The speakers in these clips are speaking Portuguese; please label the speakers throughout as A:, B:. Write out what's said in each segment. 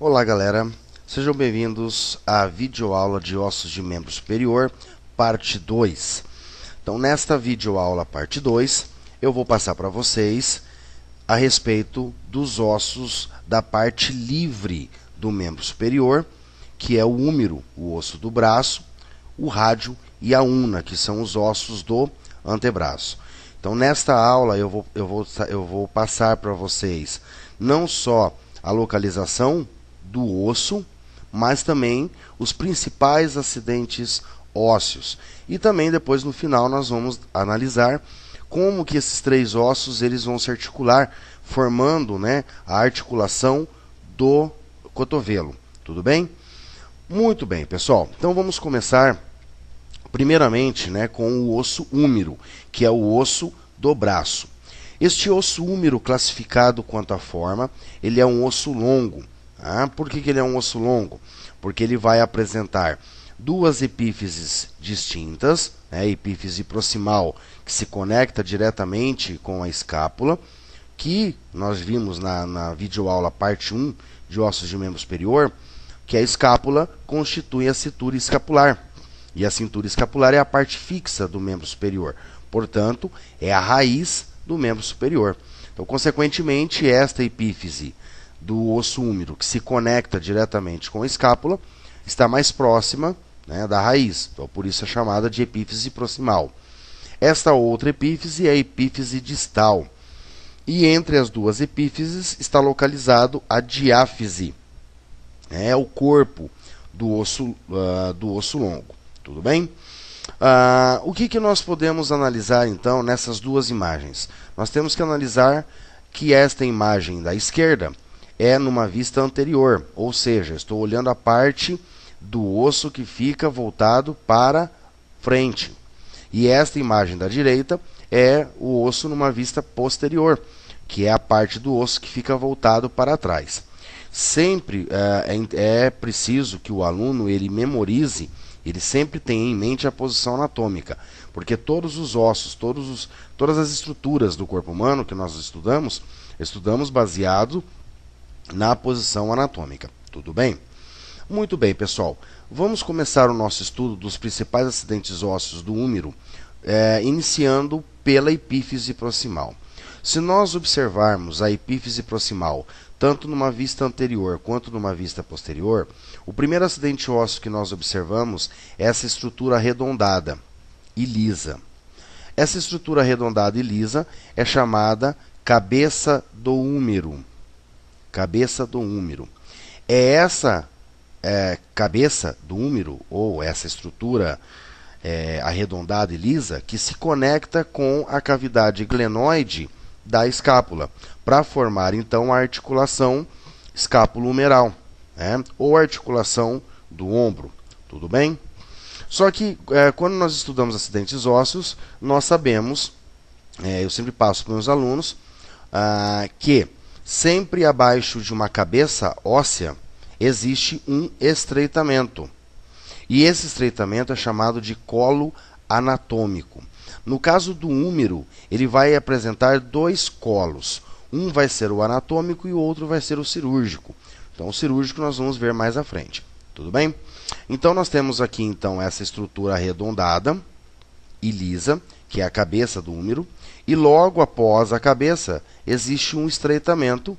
A: Olá galera, sejam bem-vindos à videoaula de ossos de membro superior, parte 2. Então nesta videoaula parte 2, eu vou passar para vocês a respeito dos ossos da parte livre do membro superior, que é o húmero, o osso do braço, o rádio e a una, que são os ossos do antebraço. Então nesta aula eu vou passar para vocês não só a localização do osso, mas também os principais acidentes ósseos. E também depois no final nós vamos analisar como que esses três ossos eles vão se articular, formando, a articulação do cotovelo. Tudo bem? Muito bem, pessoal. Então vamos começar primeiramente, com o osso húmero, que é o osso do braço. Este osso húmero, classificado quanto à forma, ele é um osso longo. Por que ele é um osso longo? Porque ele vai apresentar duas epífises distintas, a epífise proximal, que se conecta diretamente com a escápula, que nós vimos na videoaula parte 1 de ossos de membro superior, que a escápula constitui a cintura escapular. E a cintura escapular é a parte fixa do membro superior. Portanto, é a raiz do membro superior. Então, consequentemente, esta epífise do osso húmero, que se conecta diretamente com a escápula, está mais próxima da raiz. Então, por isso é chamada de epífise proximal. Esta outra epífise é a epífise distal. E entre as duas epífises está localizado a diáfise. É o corpo do osso longo. Tudo bem? O que nós podemos analisar, então, nessas duas imagens? Nós temos que analisar que esta imagem da esquerda é numa vista anterior, ou seja, estou olhando a parte do osso que fica voltado para frente. E esta imagem da direita é o osso numa vista posterior, que é a parte do osso que fica voltado para trás. Sempre é preciso que o aluno ele memorize, ele sempre tenha em mente a posição anatômica, porque todos os ossos, todas as estruturas do corpo humano que nós estudamos baseado na posição anatômica. Tudo bem? Muito bem, pessoal. Vamos começar o nosso estudo dos principais acidentes ósseos do húmero, iniciando pela epífise proximal. Se nós observarmos a epífise proximal, tanto numa vista anterior quanto numa vista posterior, o primeiro acidente ósseo que nós observamos é essa estrutura arredondada e lisa. Essa estrutura arredondada e lisa é chamada cabeça do húmero. Cabeça do húmero. É essa cabeça do húmero, ou essa estrutura arredondada e lisa, que se conecta com a cavidade glenoide da escápula, para formar então a articulação escápulo-humeral, ou articulação do ombro. Tudo bem? Só que quando nós estudamos acidentes ósseos, nós sabemos, eu sempre passo para os meus alunos, que sempre abaixo de uma cabeça óssea existe um estreitamento. E esse estreitamento é chamado de colo anatômico. No caso do húmero, ele vai apresentar dois colos. Um vai ser o anatômico e o outro vai ser o cirúrgico. Então, o cirúrgico nós vamos ver mais à frente. Tudo bem? Então, nós temos aqui então essa estrutura arredondada e lisa, que é a cabeça do húmero. E logo após a cabeça, existe um estreitamento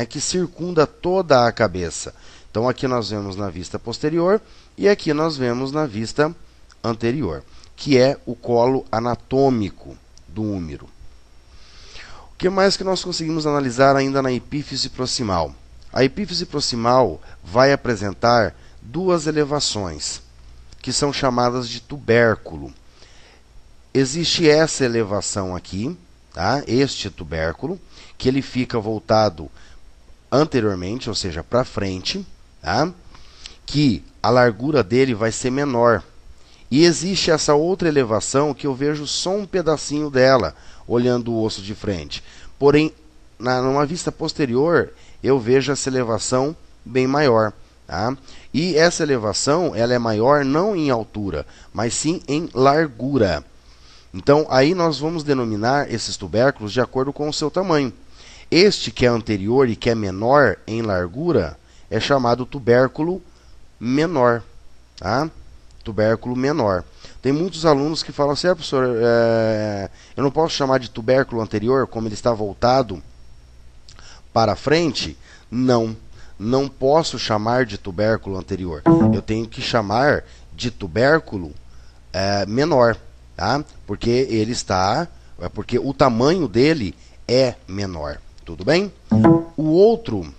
A: que circunda toda a cabeça. Então, aqui nós vemos na vista posterior e aqui nós vemos na vista anterior, que é o colo anatômico do húmero. O que mais que nós conseguimos analisar ainda na epífise proximal? A epífise proximal vai apresentar duas elevações, que são chamadas de tubérculo. Existe essa elevação aqui, este tubérculo, que ele fica voltado anteriormente, ou seja, para frente, que a largura dele vai ser menor. E existe essa outra elevação que eu vejo só um pedacinho dela, olhando o osso de frente. Porém, numa vista posterior, eu vejo essa elevação bem maior. E essa elevação ela é maior não em altura, mas sim em largura. Então, aí nós vamos denominar esses tubérculos de acordo com o seu tamanho. Este que é anterior e que é menor em largura é chamado tubérculo menor, tá? Tubérculo menor. Tem muitos alunos que falam assim, professor, eu não posso chamar de tubérculo anterior, como ele está voltado para frente? Não, não posso chamar de tubérculo anterior. Eu tenho que chamar de tubérculo menor, tá? Porque porque o tamanho dele é menor, tudo bem? O outro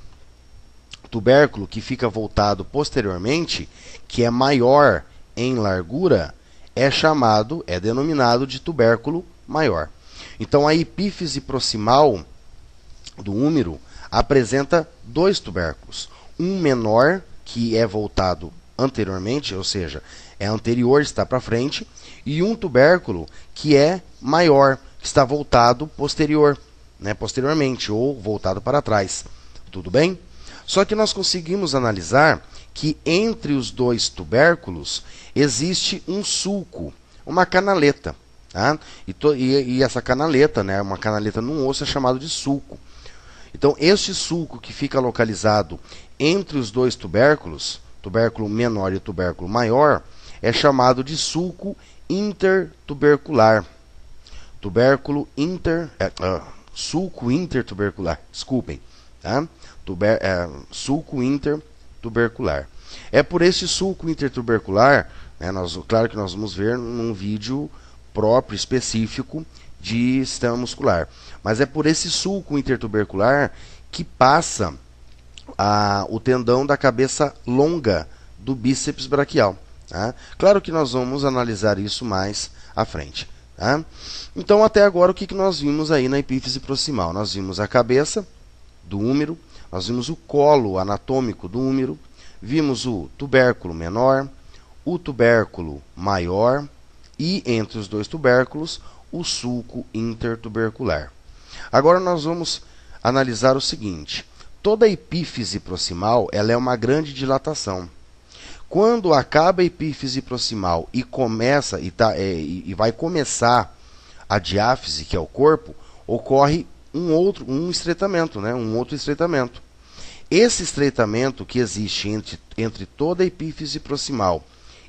A: tubérculo que fica voltado posteriormente, que é maior em largura, é denominado de tubérculo maior. Então a epífise proximal do úmero apresenta dois tubérculos, um menor, que é voltado anteriormente, ou seja, é anterior, está para frente, e um tubérculo que é maior, que está voltado posteriormente, ou voltado para trás. Tudo bem? Só que nós conseguimos analisar que entre os dois tubérculos existe um sulco, uma canaleta. Tá? E essa canaleta, né, uma canaleta num osso, é chamado de sulco. Então, este sulco que fica localizado entre os dois tubérculos, tubérculo menor e tubérculo maior, é chamado de sulco intertubercular. Sulco intertubercular, desculpem. Tá? Sulco intertubercular. É por esse sulco intertubercular, né, claro que nós vamos ver num vídeo próprio, específico, de sistema muscular. Mas é por esse sulco intertubercular que passa o tendão da cabeça longa do bíceps braquial. Tá? Claro que nós vamos analisar isso mais à frente. Tá? Então, até agora, o que nós vimos aí na epífise proximal? Nós vimos a cabeça do úmero, nós vimos o colo anatômico do úmero, vimos o tubérculo menor, o tubérculo maior e, entre os dois tubérculos, o sulco intertubercular. Agora nós vamos analisar o seguinte. Toda epífise proximal ela é uma grande dilatação. Quando acaba a epífise proximal e vai começar a diáfise, que é o corpo, ocorre um estreitamento, né? Um outro estreitamento. Esse estreitamento que existe entre toda a epífise proximal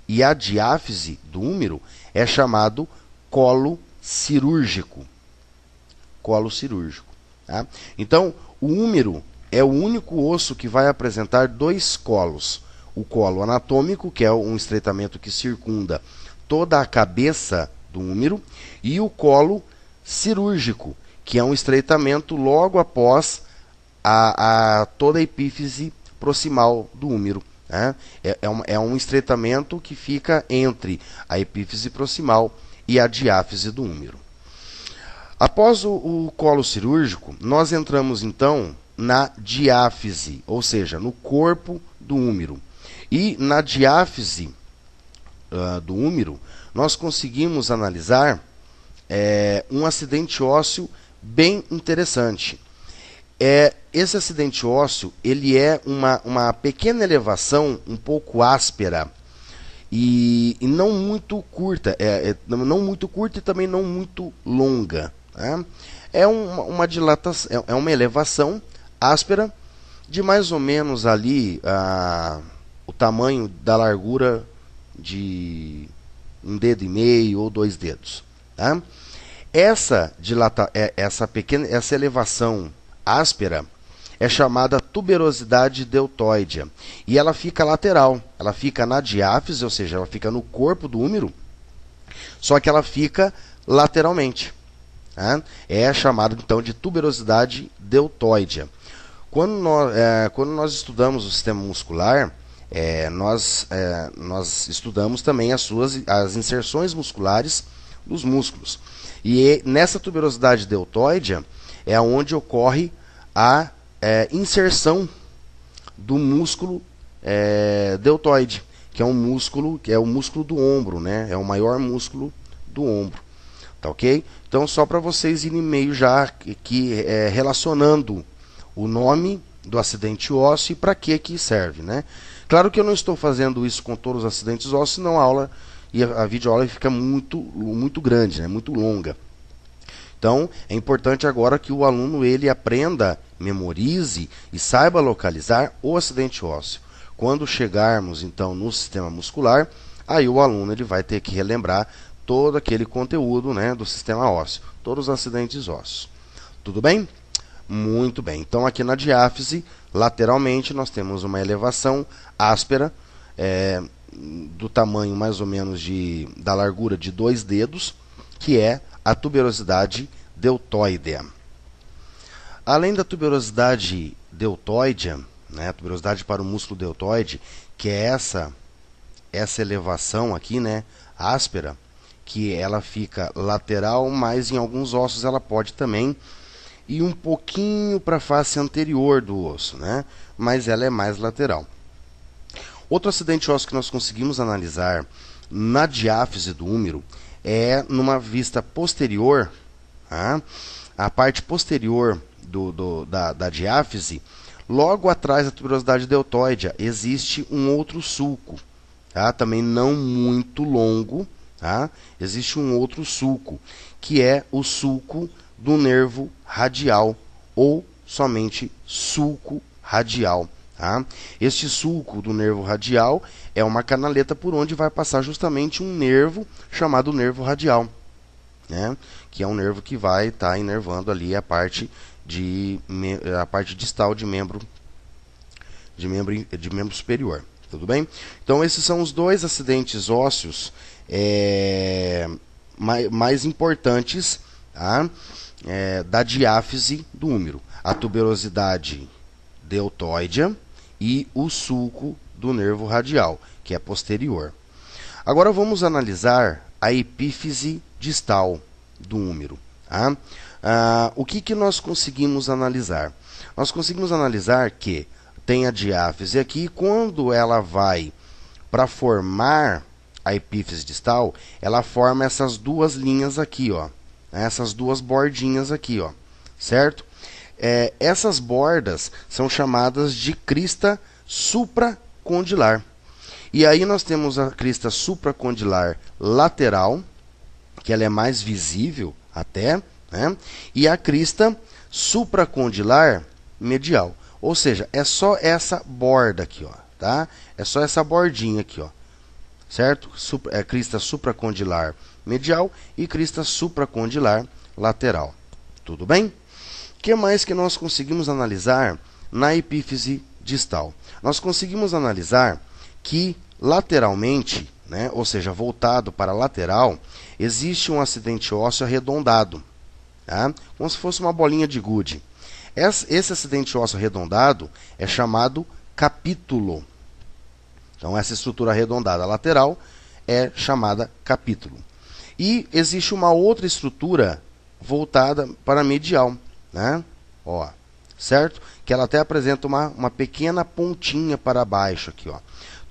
A: e a diáfise do úmero é chamado colo cirúrgico. Colo cirúrgico. Tá? Então, o úmero é o único osso que vai apresentar dois colos. O colo anatômico, que é um estreitamento que circunda toda a cabeça do úmero, e o colo cirúrgico, que é um estreitamento logo após toda a epífise proximal do úmero. Né? É um estreitamento que fica entre a epífise proximal e a diáfise do úmero. Após o colo cirúrgico, nós entramos então na diáfise, ou seja, no corpo do úmero. E na diáfise do úmero, nós conseguimos analisar um acidente ósseo bem interessante. Esse acidente ósseo ele é uma pequena elevação, um pouco áspera, e não muito curta, não muito curta e também não muito longa. Tá? É uma dilatação, é uma elevação áspera de mais ou menos ali o tamanho da largura de um dedo e meio ou 2 dedos. Tá? Essa elevação áspera é chamada tuberosidade deltoide e ela fica lateral, ela fica na diáfise, ou seja, ela fica no corpo do úmero, só que ela fica lateralmente. Tá? É chamada então de tuberosidade deltoide. Quando nós estudamos o sistema muscular, nós estudamos também as inserções musculares dos músculos. E nessa tuberosidade deltoide é onde ocorre a inserção do músculo deltoide, que é o músculo do ombro, né? É o maior músculo do ombro. Tá ok? Então, só para vocês irem meio já relacionando o nome do acidente ósseo e para que serve, né? Claro que eu não estou fazendo isso com todos os acidentes ósseos, senão a videoaula fica muito grande, né? Muito longa. Então, é importante agora que o aluno ele aprenda memorize e saiba localizar o acidente ósseo. Quando chegarmos, então, no sistema muscular, aí o aluno ele vai ter que relembrar todo aquele conteúdo, né, do sistema ósseo, todos os acidentes ósseos. Tudo bem? Muito bem. Então, aqui na diáfise, lateralmente, nós temos uma elevação áspera, do tamanho mais ou menos da largura de 2 dedos, que é a tuberosidade deltoidea. Além da tuberosidade deltoide, né, a tuberosidade para o músculo deltoide, que é essa elevação aqui, né, áspera, que ela fica lateral, mas em alguns ossos ela pode também ir um pouquinho para a face anterior do osso, né, mas ela é mais lateral. Outro acidente ósseo que nós conseguimos analisar na diáfise do húmero é numa vista posterior, tá? A parte posterior da diáfise, logo atrás da tuberosidade deltoide, existe um outro sulco, tá? Também não muito longo, tá? Existe um outro sulco, que é o sulco do nervo radial, ou somente sulco radial. Tá? Este sulco do nervo radial é uma canaleta por onde vai passar justamente um nervo chamado nervo radial, né? Que é um nervo que vai estar inervando ali a parte distal de membro superior. Tudo bem? Então esses são os dois acidentes ósseos mais importantes, tá? Da diáfise do húmero: a tuberosidade deltoide e o sulco do nervo radial, que é posterior. Agora vamos analisar a epífise distal do húmero. Tá? O que nós conseguimos analisar? Nós conseguimos analisar que tem a diáfise aqui, quando ela vai para formar a epífise distal, ela forma essas duas linhas aqui, ó, essas duas bordinhas aqui, ó, certo? Essas bordas são chamadas de crista supracondilar. E aí nós temos a crista supracondilar lateral, que ela é mais visível até, né? E a crista supracondilar medial. Ou seja, é só essa borda aqui, ó, tá? É só essa bordinha aqui, ó, certo? Crista supracondilar medial e crista supracondilar lateral. Tudo bem? O que mais que nós conseguimos analisar na epífise distal? Nós conseguimos analisar que lateralmente, né, ou seja, voltado para a lateral, existe um acidente ósseo arredondado, tá? Como se fosse uma bolinha de gude. Esse acidente ósseo arredondado é chamado capítulo. Então, essa estrutura arredondada lateral é chamada capítulo. E existe uma outra estrutura voltada para a medial, né? Ó, certo? Que ela até apresenta uma pequena pontinha para baixo aqui, ó.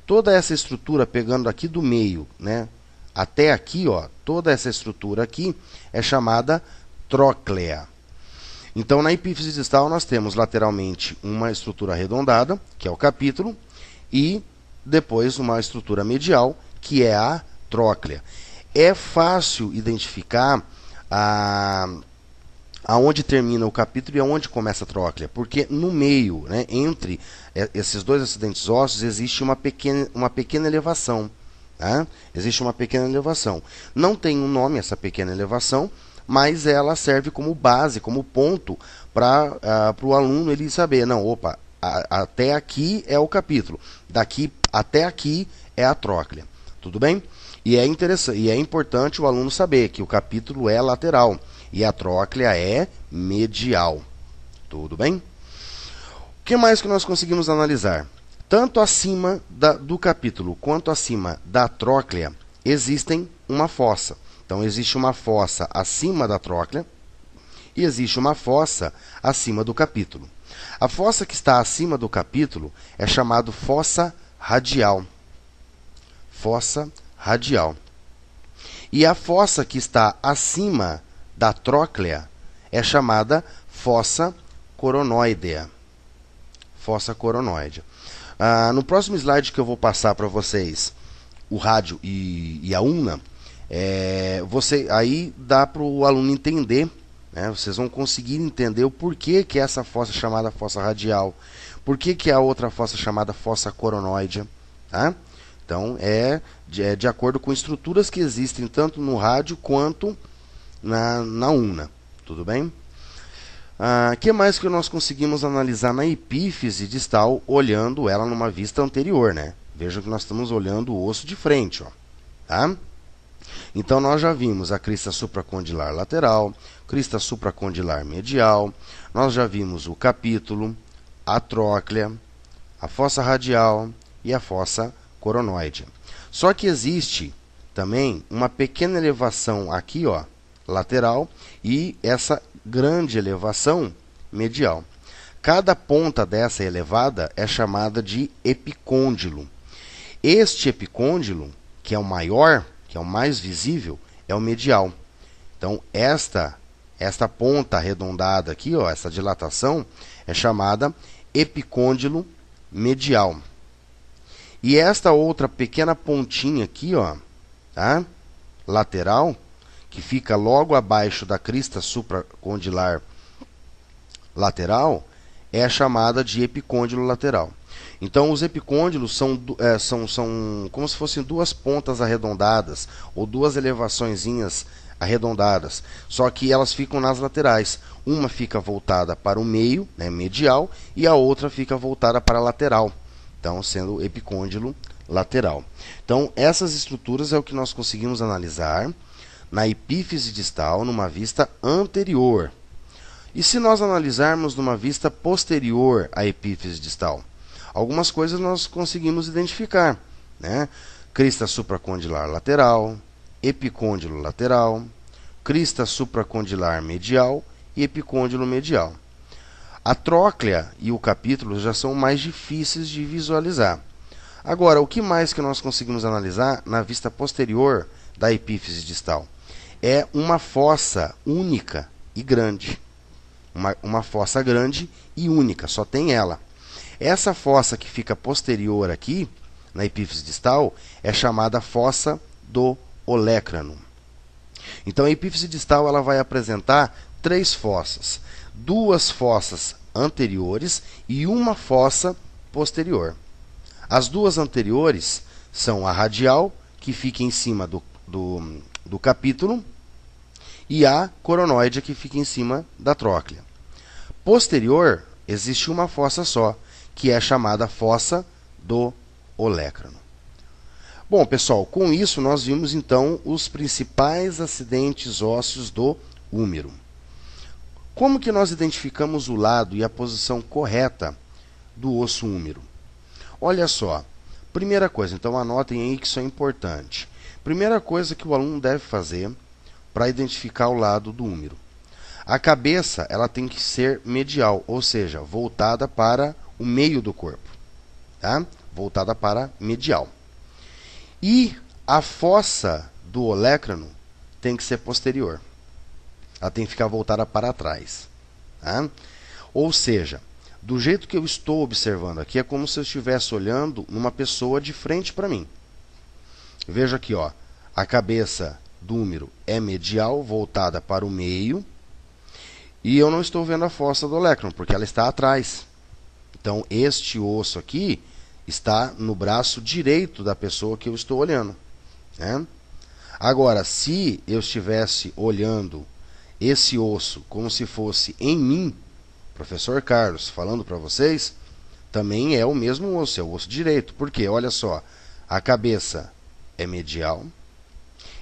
A: Toda essa estrutura pegando aqui do meio, né, até aqui, ó, toda essa estrutura aqui é chamada tróclea. Então, na epífise distal nós temos lateralmente uma estrutura arredondada, que é o capítulo, e depois uma estrutura medial, que é a tróclea. É fácil identificar aonde termina o capítulo e aonde começa a tróclea, porque no meio, né, entre esses dois acidentes ósseos, existe uma pequena elevação. Tá? Existe uma pequena elevação. Não tem um nome essa pequena elevação, mas ela serve como base, como ponto para o aluno ele saber, não, opa, até aqui é o capítulo, daqui até aqui é a tróclea. Tudo bem? E é interessante, e é importante o aluno saber que o capítulo é lateral e a tróclea é medial. Tudo bem? O que mais que nós conseguimos analisar? Tanto acima do capítulo quanto acima da tróclea existem uma fossa. Então, existe uma fossa acima da tróclea e existe uma fossa acima do capítulo. A fossa que está acima do capítulo é chamada fossa radial. Fossa radial. E a fossa que está acima da tróclea é chamada fossa coronoidea. Fossa coronoidea. No próximo slide que eu vou passar para vocês, o rádio e a ulna, aí dá para o aluno entender, né? Vocês vão conseguir entender o porquê que essa fossa é chamada fossa radial, por que a outra fossa é chamada fossa coronoide, tá? Então, de acordo com estruturas que existem tanto no rádio quanto na ulna, tudo bem? Que mais que nós conseguimos analisar na epífise distal olhando ela numa vista anterior, né? Vejam que nós estamos olhando o osso de frente, ó, tá? Então, nós já vimos a crista supracondilar lateral, crista supracondilar medial, nós já vimos o capítulo, a tróclea, a fossa radial e a fossa coronoide. Só que existe também uma pequena elevação aqui, ó, lateral, e essa grande elevação medial. Cada ponta dessa elevada é chamada de epicôndilo. Este epicôndilo, que é o maior, que é o mais visível, é o medial. Então, esta ponta arredondada aqui, ó, essa dilatação, é chamada epicôndilo medial. E esta outra pequena pontinha aqui, ó, tá? Lateral, que fica logo abaixo da crista supracondilar lateral, é chamada de epicôndilo lateral. Então, os epicôndilos são como se fossem duas pontas arredondadas, ou duas elevaçõezinhas arredondadas, só que elas ficam nas laterais. Uma fica voltada para o meio, né, medial, e a outra fica voltada para a lateral, então sendo epicôndilo lateral. Então, essas estruturas é o que nós conseguimos analisar na epífise distal numa vista anterior. E se nós analisarmos numa vista posterior à epífise distal? Algumas coisas nós conseguimos identificar, né? Crista supracondilar lateral, epicôndilo lateral, crista supracondilar medial e epicôndilo medial. A tróclea e o capítulo já são mais difíceis de visualizar. Agora, o que mais que nós conseguimos analisar na vista posterior da epífise distal? É uma fossa única e grande. Uma fossa grande e única, só tem ela. Essa fossa que fica posterior aqui, na epífise distal, é chamada fossa do olecrano. Então, a epífise distal ela vai apresentar três fossas. Duas fossas anteriores e uma fossa posterior. As duas anteriores são a radial, que fica em cima do capítulo, e a coronoide, que fica em cima da tróclea. Posterior, existe uma fossa só, que é chamada fossa do olecrano. Bom, pessoal, com isso nós vimos então os principais acidentes ósseos do úmero. Como que nós identificamos o lado e a posição correta do osso úmero? Olha só, primeira coisa, então anotem aí que isso é importante. Primeira coisa que o aluno deve fazer para identificar o lado do úmero. A cabeça ela tem que ser medial, ou seja, voltada para o meio do corpo, tá? Voltada para medial. E a fossa do olecrano tem que ser posterior. Ela tem que ficar voltada para trás, tá? Ou seja, do jeito que eu estou observando aqui, é como se eu estivesse olhando numa pessoa de frente para mim. Veja aqui, ó, a cabeça do úmero é medial, voltada para o meio, e eu não estou vendo a fossa do olecrano, porque ela está atrás. Então, este osso aqui está no braço direito da pessoa que eu estou olhando, né? Agora, se eu estivesse olhando esse osso como se fosse em mim, professor Carlos, falando para vocês, também é o mesmo osso, é o osso direito. Por quê? Olha só, a cabeça é medial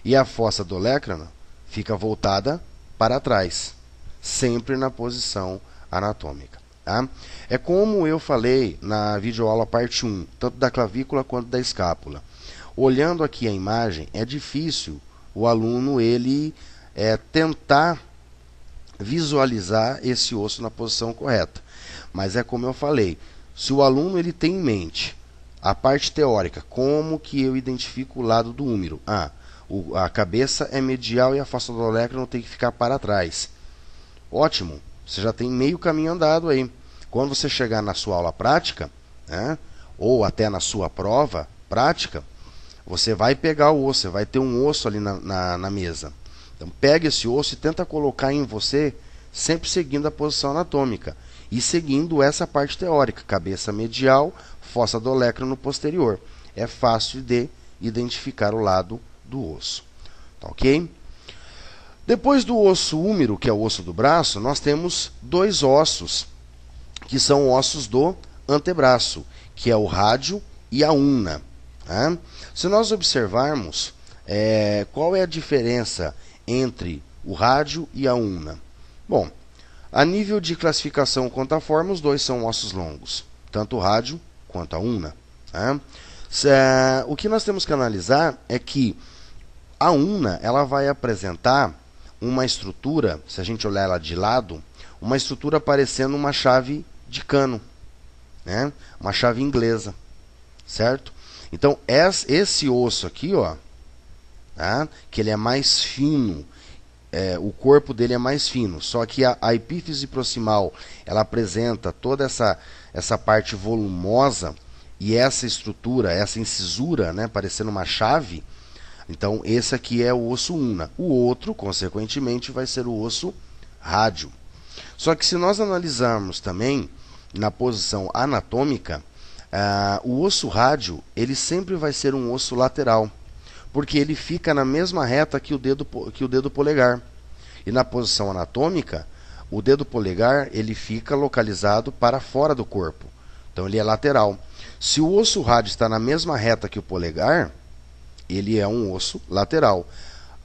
A: e a fossa do olecrano fica voltada para trás, sempre na posição anatômica, tá? É como eu falei na videoaula parte 1, tanto da clavícula quanto da escápula. Olhando aqui a imagem, é difícil o aluno tentar visualizar esse osso na posição correta. Mas é como eu falei, se o aluno ele tem em mente a parte teórica, como que eu identifico o lado do úmero? A cabeça é medial e a fossa do olecrano tem que ficar para trás. Ótimo, você já tem meio caminho andado aí. Quando você chegar na sua aula prática, né, ou até na sua prova prática, você vai pegar o osso, você vai ter um osso ali na mesa. Então, pega esse osso e tenta colocar em você, sempre seguindo a posição anatômica e seguindo essa parte teórica, cabeça medial, fossa do olecrano posterior. É fácil de identificar o lado do osso. Tá ok? Depois do osso húmero, que é o osso do braço, nós temos dois ossos, que são ossos do antebraço, que é o rádio e a ulna. Tá? Se nós observarmos, qual é a diferença entre o rádio e a ulna? Bom, a nível de classificação contaforme, os dois são ossos longos, tanto o rádio quanto a ulna. Tá? O que nós temos que analisar é que a ulna ela vai apresentar uma estrutura, se a gente olhar ela de lado, uma estrutura parecendo uma chave de cano, né? Uma chave inglesa, certo? Então, esse osso aqui, ó, tá? Que ele é mais fino, o corpo dele é mais fino, só que a epífise proximal ela apresenta toda essa parte volumosa e essa estrutura, essa incisura, né, parecendo uma chave. Então, esse aqui é o osso ulna. O outro, consequentemente, vai ser o osso rádio. Só que se nós analisarmos também na posição anatômica, o osso rádio ele sempre vai ser um osso lateral, porque ele fica na mesma reta que o dedo polegar. E na posição anatômica, o dedo polegar ele fica localizado para fora do corpo. Então, ele é lateral. Se o osso rádio está na mesma reta que o polegar, ele é um osso lateral.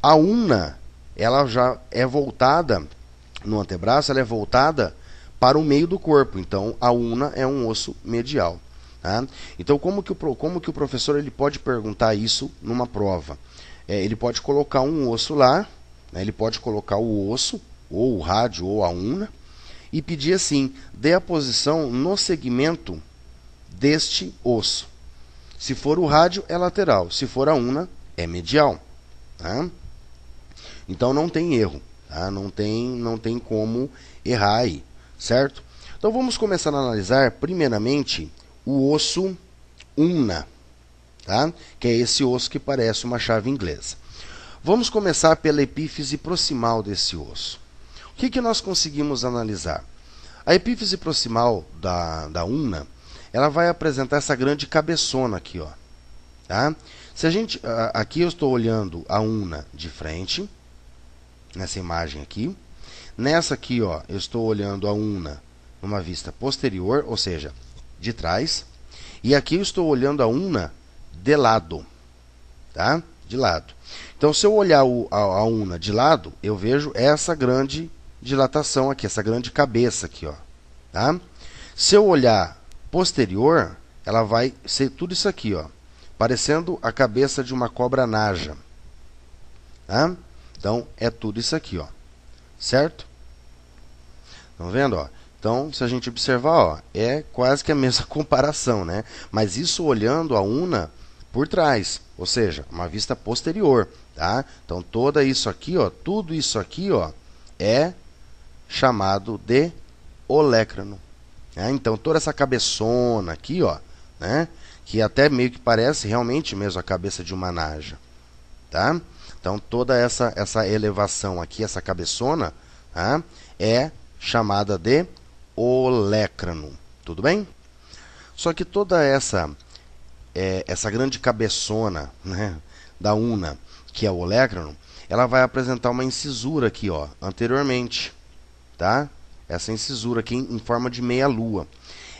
A: A ulna, ela já é voltada, no antebraço, ela é voltada para o meio do corpo. Então, a ulna é um osso medial. Tá? Então, como que o professor ele pode perguntar isso numa prova? Ele pode colocar um osso lá, né? Ele pode colocar o osso, ou o rádio, ou a ulna, e pedir assim, dê a posição no segmento deste osso. Se for o rádio, é lateral. Se for a ulna, é medial. Tá? Então, não tem erro. Tá? Não tem como errar aí. Certo? Então, vamos começar a analisar, primeiramente, o osso ulna. Tá? Que é esse osso que parece uma chave inglesa. Vamos começar pela epífise proximal desse osso. O que nós conseguimos analisar? A epífise proximal da ulna, ela vai apresentar essa grande cabeçona aqui, ó. Tá? Se a gente, aqui eu estou olhando a ulna de frente, nessa imagem aqui. Nessa aqui, ó, eu estou olhando a ulna numa vista posterior, ou seja, de trás. E aqui eu estou olhando a ulna de lado, tá? De lado. Então, se eu olhar a ulna de lado, eu vejo essa grande dilatação aqui, essa grande cabeça aqui, ó. Tá? Se eu olhar posterior, ela vai ser tudo isso aqui, ó, parecendo a cabeça de uma cobra naja. Tá? Então, é tudo isso aqui, ó. Certo? Estão vendo, ó? Então, se a gente observar, ó, é quase que a mesma comparação, né? Mas isso olhando a ulna por trás, ou seja, uma vista posterior, tá? Então, toda isso aqui, ó, tudo isso aqui, ó, é chamado de olecrano. Né? Então, toda essa cabeçona aqui, ó, né? Que até meio que parece realmente mesmo a cabeça de uma naja, tá? Então, toda essa elevação aqui, essa cabeçona, tá? É chamada de olecrano. Tudo bem? Só que toda essa grande cabeçona, né, da ulna, que é o olecrano, ela vai apresentar uma incisura aqui, ó, anteriormente, tá? Essa incisura aqui em forma de meia-lua.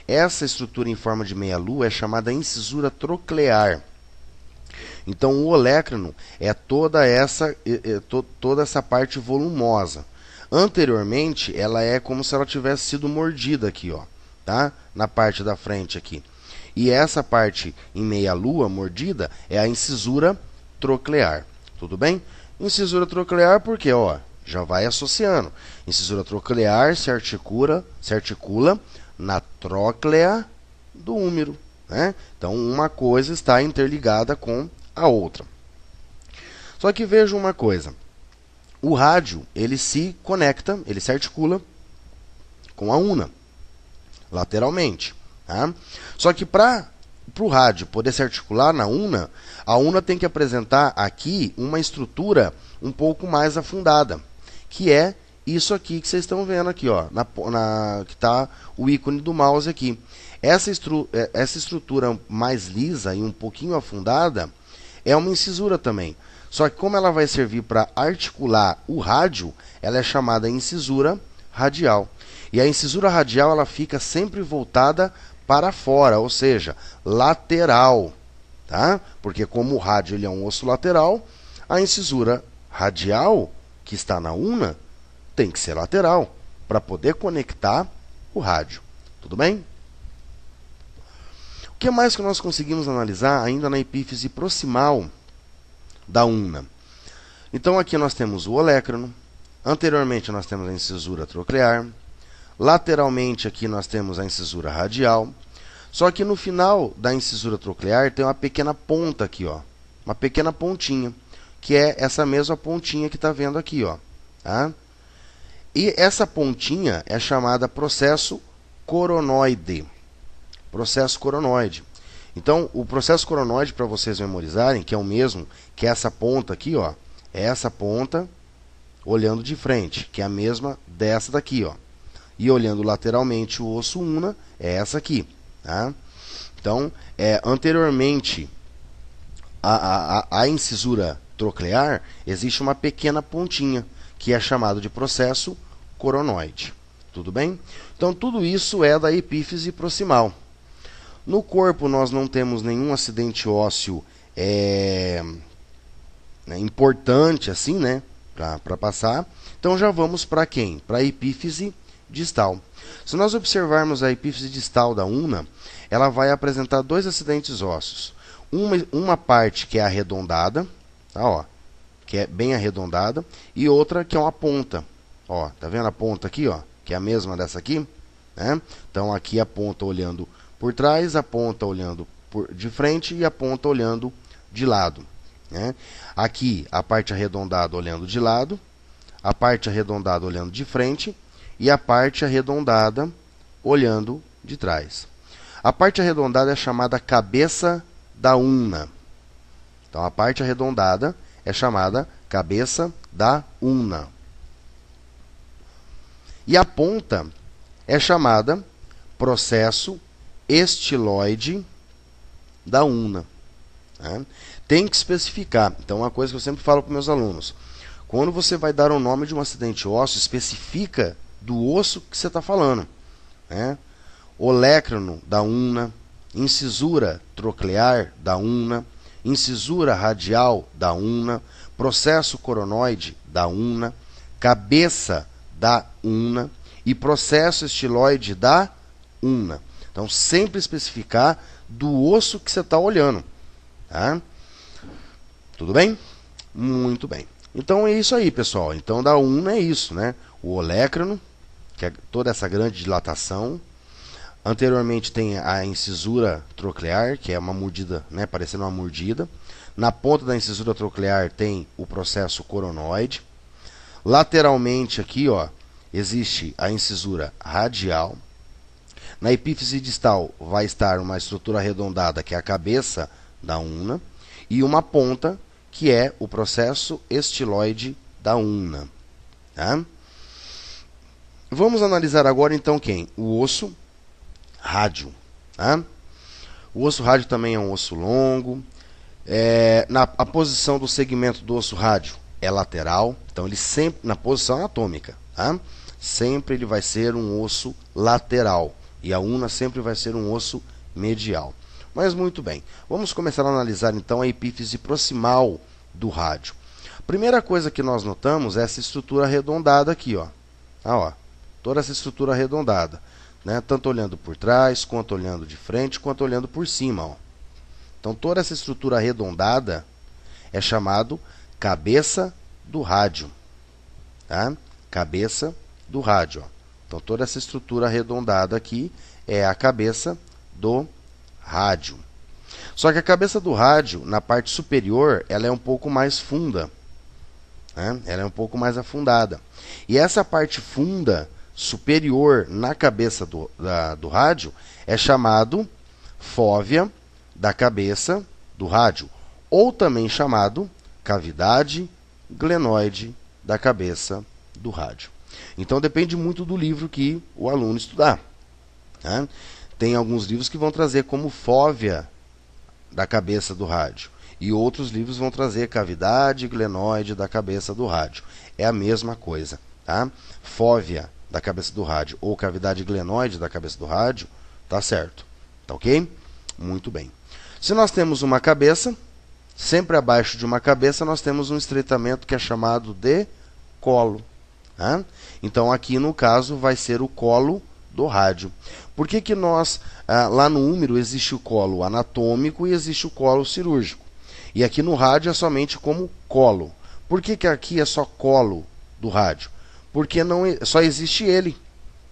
A: Essa estrutura em forma de meia-lua é chamada incisura troclear. Então, o olecrano é toda essa parte volumosa. Anteriormente, ela é como se ela tivesse sido mordida aqui, ó, tá? Na parte da frente aqui. E essa parte em meia-lua mordida é a incisura troclear. Tudo bem? Incisura troclear porque, ó, já vai associando. Incisura troclear se articula na tróclea do húmero, né? Então, uma coisa está interligada com a outra. Só que veja uma coisa. O rádio, ele se conecta, ele se articula com a ulna, lateralmente. Tá? Só que para para o rádio poder se articular na una, a una tem que apresentar aqui uma estrutura um pouco mais afundada, que é isso aqui que vocês estão vendo aqui, ó, que está o ícone do mouse aqui. Essa estrutura mais lisa e um pouquinho afundada é uma incisura também. Só que como ela vai servir para articular o rádio, ela é chamada incisura radial. E a incisura radial ela fica sempre voltada para fora, ou seja, lateral, tá? Porque como o rádio ele é um osso lateral, a incisura radial que está na una tem que ser lateral para poder conectar o rádio. Tudo bem? O que mais que nós conseguimos analisar ainda na epífise proximal da una? Então aqui nós temos o olécrano, anteriormente nós temos a incisura troclear, lateralmente aqui nós temos a incisura radial, só que no final da incisura troclear tem uma pequena ponta aqui, ó, uma pequena pontinha, que é essa mesma pontinha que está vendo aqui, ó, tá? E essa pontinha é chamada processo coronoide. Processo coronoide. Então, o processo coronoide, para vocês memorizarem, que é o mesmo que essa ponta aqui, ó, é essa ponta olhando de frente, que é a mesma dessa daqui, ó. E olhando lateralmente o osso una, é essa aqui, tá? Então, anteriormente à incisura troclear, existe uma pequena pontinha, que é chamado de processo coronoide. Tudo bem? Então, tudo isso é da epífise proximal. No corpo, nós não temos nenhum acidente ósseo importante, assim, né? Para passar. Então, já vamos para quem? Para a epífise distal. Se nós observarmos a epífise distal da una, ela vai apresentar dois acidentes ósseos. Uma parte que é arredondada, tá, ó, que é bem arredondada, e outra que é uma ponta. Ó, tá vendo a ponta aqui, ó, que é a mesma dessa aqui, né? Então aqui a ponta olhando por trás, a ponta olhando de frente e a ponta olhando de lado, né? Aqui a parte arredondada olhando de lado, a parte arredondada olhando de frente e a parte arredondada olhando de trás. A parte arredondada é chamada cabeça da una. Então a parte arredondada é chamada cabeça da una. E a ponta é chamada processo estiloide da una. Né? Tem que especificar. Então, uma coisa que eu sempre falo para meus alunos: quando você vai dar o nome de um acidente ósseo, especifica do osso que você está falando. Né? Olécrano da una, incisura troclear da una, incisura radial da una, processo coronoide da una, cabeça da una e processo estiloide da una. Então, sempre especificar do osso que você está olhando. Tá? Tudo bem? Muito bem. Então, é isso aí, pessoal. Então, da una é isso, né? O olécrano, que é toda essa grande dilatação. Anteriormente tem a incisura troclear, que é uma mordida, né? Parecendo uma mordida. Na ponta da incisura troclear tem o processo coronoide. Lateralmente aqui, ó, existe a incisura radial. Na epífise distal vai estar uma estrutura arredondada, que é a cabeça da una, e uma ponta, que é o processo estiloide da una. Tá? Vamos analisar agora, então, quem? O osso rádio. Tá? O osso rádio também é um osso longo. A posição do segmento do osso rádio é lateral, então ele sempre, na posição anatômica, tá? Sempre ele vai ser um osso lateral, e a una sempre vai ser um osso medial. Mas muito bem, vamos começar a analisar então a epífise proximal do rádio. Primeira coisa que nós notamos é essa estrutura arredondada aqui, ó. Ah, ó, toda essa estrutura arredondada, né? Tanto olhando por trás, quanto olhando de frente, quanto olhando por cima, ó. Então toda essa estrutura arredondada é chamado cabeça do rádio, tá? Cabeça do rádio, ó. Então toda essa estrutura arredondada aqui é a cabeça do rádio. Só que a cabeça do rádio, na parte superior, ela é um pouco mais funda, né? Ela é um pouco mais afundada. E essa parte funda superior na cabeça do rádio é chamado fóvea da cabeça do rádio, ou também chamado cavidade glenoide da cabeça do rádio. Então depende muito do livro que o aluno estudar, né? Tem alguns livros que vão trazer como fóvea da cabeça do rádio, e outros livros vão trazer cavidade glenoide da cabeça do rádio. É a mesma coisa, tá? Fóvea da cabeça do rádio ou cavidade glenoide da cabeça do rádio, tá certo, tá ok? Muito bem. Se nós temos uma cabeça, sempre abaixo de uma cabeça nós temos um estreitamento que é chamado de colo, tá? Então aqui no caso vai ser o colo do rádio. Por que nós, lá no úmero existe o colo anatômico e existe o colo cirúrgico? E aqui no rádio é somente como colo. Por que aqui é só colo do rádio? Porque só existe ele,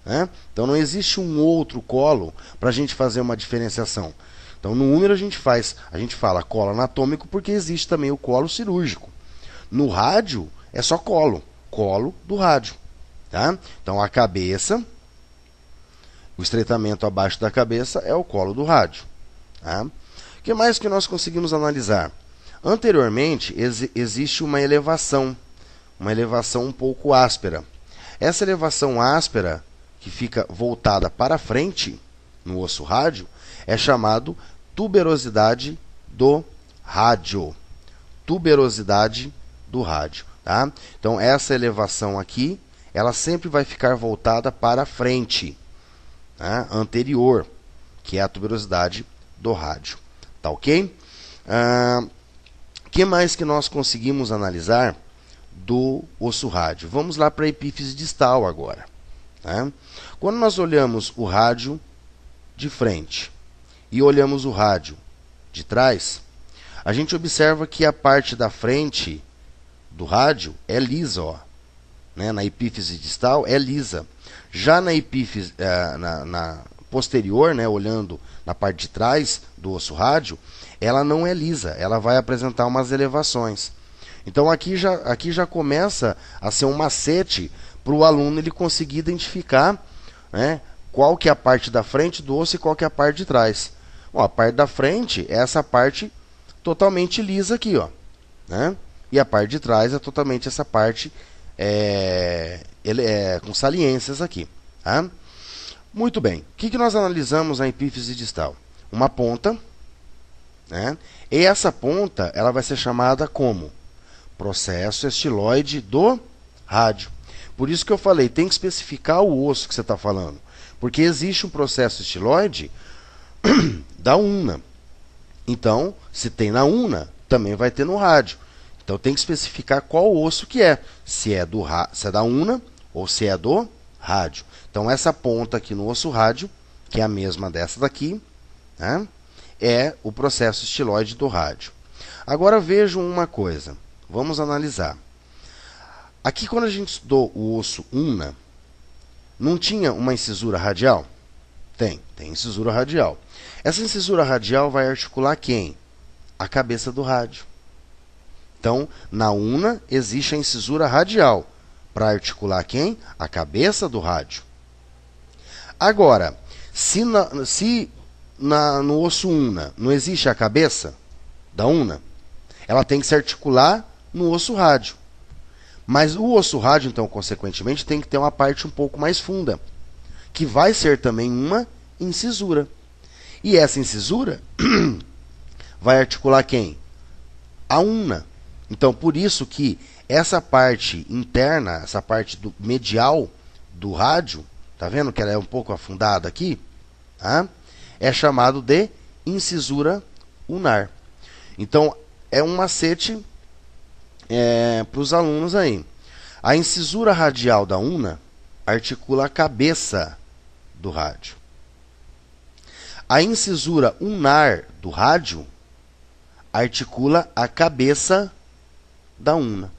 A: né? Então não existe um outro colo para a gente fazer uma diferenciação. Então no úmero a gente fala colo anatômico porque existe também o colo cirúrgico. No rádio é só colo do rádio, tá? Então a cabeça, o estreitamento abaixo da cabeça é o colo do rádio, tá? O que mais que nós conseguimos analisar? Anteriormente existe uma elevação um pouco áspera. Essa elevação áspera, que fica voltada para frente no osso rádio, é chamado tuberosidade do rádio. Tuberosidade do rádio, tá? Então essa elevação aqui, ela sempre vai ficar voltada para frente, tá? Anterior, que é a tuberosidade do rádio, tá ok? Que mais que nós conseguimos analisar do osso rádio? Vamos lá para a epífise distal agora, tá? Quando nós olhamos o rádio de frente e olhamos o rádio de trás, a gente observa que a parte da frente do rádio é lisa, ó, né? Na epífise distal é lisa. Já na epífise na posterior, né, olhando na parte de trás do osso rádio, ela não é lisa, ela vai apresentar umas elevações. Então aqui já começa a ser um macete para o aluno ele conseguir identificar, né, qual que é a parte da frente do osso e qual que é a parte de trás. Bom, a parte da frente é essa parte totalmente lisa aqui, ó, né? E a parte de trás é totalmente essa parte com saliências aqui, tá? Muito bem. O que nós analisamos na epífise distal? Uma ponta, né? E essa ponta ela vai ser chamada como processo estiloide do rádio. Por isso que eu falei, tem que especificar o osso que você está falando. Porque existe um processo estiloide da ulna. Então, se tem na ulna, também vai ter no rádio. Então tem que especificar qual osso que é. Se é da ulna ou se é do rádio. Então essa ponta aqui no osso rádio, que é a mesma dessa daqui, né, é o processo estiloide do rádio. Agora vejam uma coisa. Vamos analisar. Aqui quando a gente estudou o osso ulna, não tinha uma incisura radial? Tem incisura radial. Essa incisura radial vai articular quem? A cabeça do rádio. Então, na ulna existe a incisura radial para articular quem? A cabeça do rádio. Agora, se no osso ulna não existe a cabeça da ulna, ela tem que se articular no osso rádio. Mas o osso rádio, então, consequentemente, tem que ter uma parte um pouco mais funda, que vai ser também uma incisura. E essa incisura vai articular quem? A ulna. Então, por isso que essa parte interna, essa parte medial do rádio, tá vendo que ela é um pouco afundada aqui? Tá? É chamado de incisura ulnar. Então, é um macete para os alunos aí. A incisura radial da ulna articula a cabeça do rádio. A incisura ulnar do rádio articula a cabeça da ulna.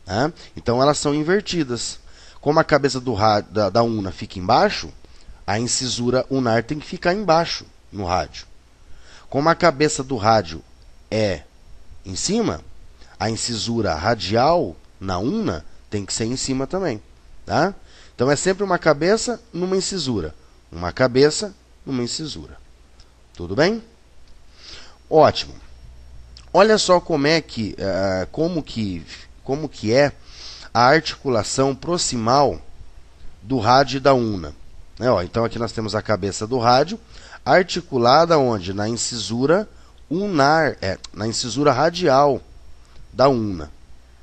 A: Tá? Então elas são invertidas. Como a cabeça da ulna fica embaixo, a incisura ulnar tem que ficar embaixo no rádio. Como a cabeça do rádio é em cima, a incisura radial na ulna tem que ser em cima também. Tá? Então é sempre uma cabeça numa incisura. Uma cabeça numa incisura. Tudo bem? Ótimo. Olha só como que é a articulação proximal do rádio e da una. Então aqui nós temos a cabeça do rádio articulada onde? Na incisura unar, na incisura radial da una,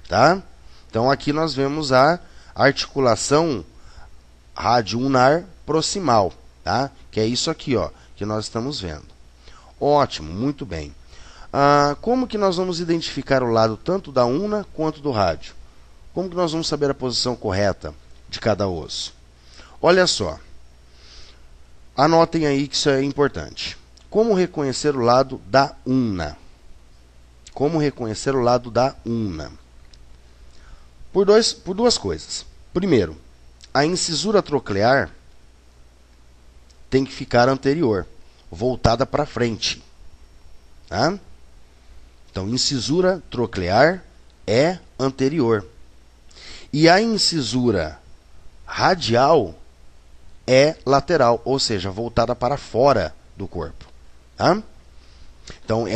A: tá? Então aqui nós vemos a articulação rádio-unar proximal, tá? Que é isso aqui, que nós estamos vendo. Ótimo, muito bem. Como que nós vamos identificar o lado tanto da una quanto do rádio? Como que nós vamos saber a posição correta de cada osso? Olha só. Anotem aí que isso é importante. Como reconhecer o lado da una? Como reconhecer o lado da una? Por duas coisas. Primeiro, a incisura troclear tem que ficar anterior, voltada para frente. Tá? Então, incisura troclear é anterior. E a incisura radial é lateral, ou seja, voltada para fora do corpo. Tá? Então,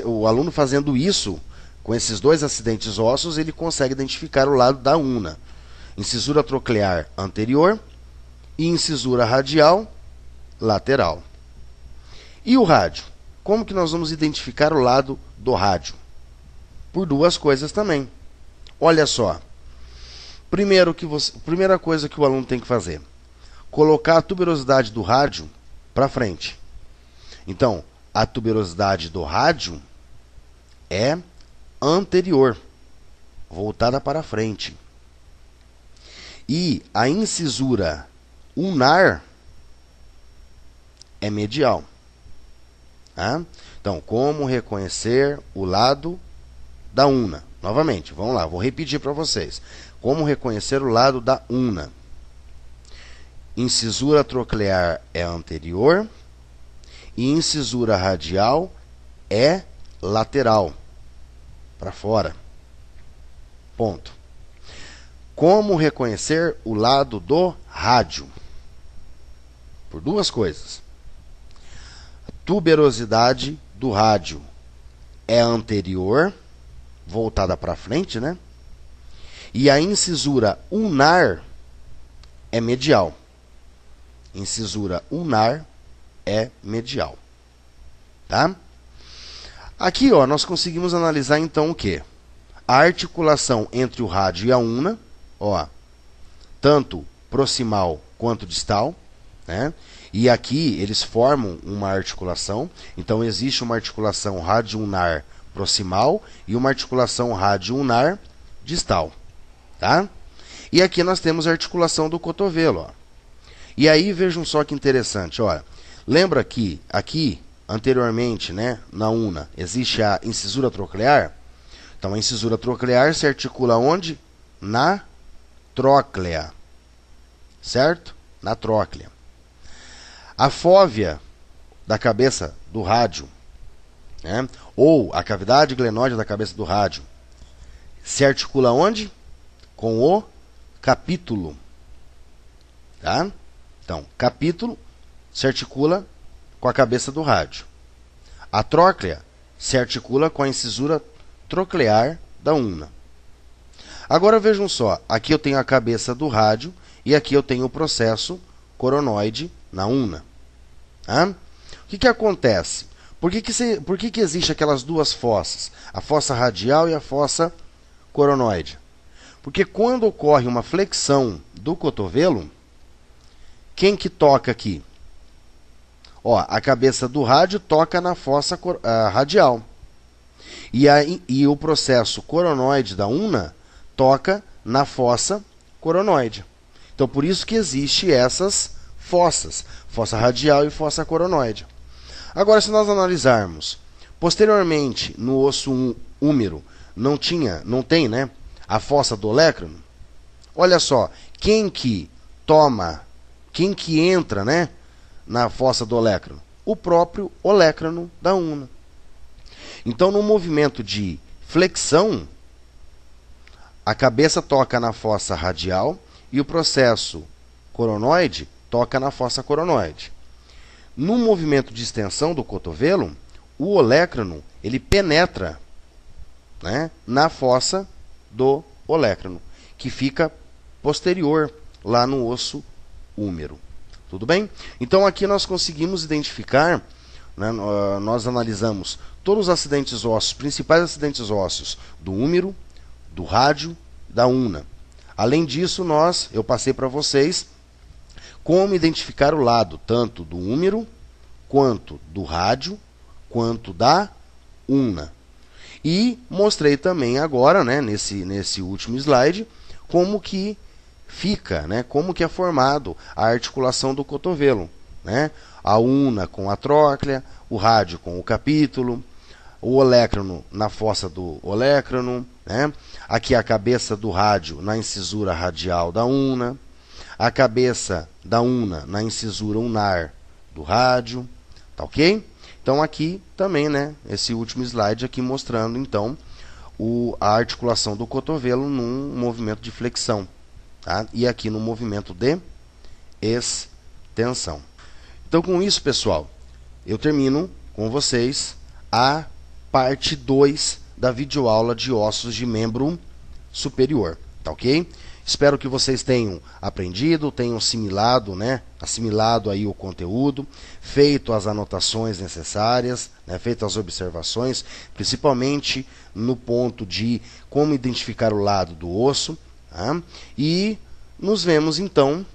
A: o aluno fazendo isso, com esses dois acidentes ósseos, ele consegue identificar o lado da una. Incisura troclear anterior e incisura radial lateral. E o rádio? Como que nós vamos identificar o lado do rádio? Por duas coisas também. Olha só. Primeira coisa que o aluno tem que fazer: colocar a tuberosidade do rádio para frente. Então, a tuberosidade do rádio é anterior, voltada para frente. E a incisura unar é medial. Tá? Então, como reconhecer o lado da una? Novamente, vamos lá, vou repetir para vocês. Como reconhecer o lado da una? Incisura troclear é anterior e incisura radial é lateral, para fora. Ponto. Como reconhecer o lado do rádio? Por duas coisas. A tuberosidade do rádio é anterior, voltada para frente, né? E a incisura unar é medial. Incisura unar é medial. Tá? Aqui, nós conseguimos analisar então o quê? A articulação entre o rádio e a una, tanto proximal quanto distal, né? E aqui eles formam uma articulação. Então existe uma articulação rádio-unar proximal e uma articulação rádio-unar distal, tá? E aqui nós temos a articulação do cotovelo, E aí vejam só que interessante, lembra que aqui anteriormente, né, na una, existe a incisura troclear? Então a incisura troclear se articula onde? Na tróclea, certo? Na tróclea. A fóvea da cabeça do rádio, né, ou a cavidade glenóide da cabeça do rádio, se articula onde? Com o capítulo. Tá? Então, capítulo se articula com a cabeça do rádio. A tróclea se articula com a incisura troclear da una. Agora vejam só, aqui eu tenho a cabeça do rádio e aqui eu tenho o processo coronoide na una. Tá? O que acontece? Por que existe aquelas duas fossas? A fossa radial e a fossa coronoide. Porque quando ocorre uma flexão do cotovelo, quem que toca aqui? A cabeça do rádio toca na fossa radial. E o processo coronoide da una toca na fossa coronoide. Então, por isso que existe essas fossas, fossa radial e fossa coronoide. Agora, se nós analisarmos, posteriormente, no osso húmero, não tem, né, a fossa do olecrano. Olha só, quem que entra, né, na fossa do olecrano? O próprio olecrano da una. Então, no movimento de flexão, a cabeça toca na fossa radial e o processo coronoide toca na fossa coronoide. No movimento de extensão do cotovelo, o olecrano, ele penetra, né, na fossa do olecrano, que fica posterior lá no osso húmero. Tudo bem? Então aqui nós conseguimos identificar, né, nós analisamos todos os acidentes ósseos, principais acidentes ósseos do húmero, do rádio, da ulna. Além disso, eu passei para vocês como identificar o lado, tanto do húmero, quanto do rádio, quanto da ulna. E mostrei também agora, né, nesse último slide, como que fica, né, como que é formado a articulação do cotovelo, né? A ulna com a tróclea, o rádio com o capítulo, o olecrano na fossa do olecrano, né? Aqui a cabeça do rádio na incisura radial da ulna, a cabeça da ulna na incisura ulnar do rádio, tá ok? Então aqui também, né, esse último slide aqui mostrando então a articulação do cotovelo num movimento de flexão, tá? E aqui no movimento de extensão. Então com isso, pessoal, eu termino com vocês a parte 2 da videoaula de ossos de membro superior, tá ok? Espero que vocês tenham aprendido, tenham assimilado aí o conteúdo, feito as anotações necessárias, né, feito as observações, principalmente no ponto de como identificar o lado do osso, tá? E nos vemos então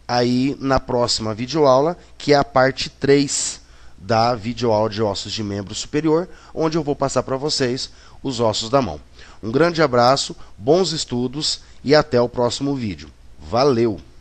A: aí na próxima videoaula, que é a parte 3 da videoaula de ossos de membro superior, onde eu vou passar para vocês os ossos da mão. Um grande abraço, bons estudos e até o próximo vídeo. Valeu!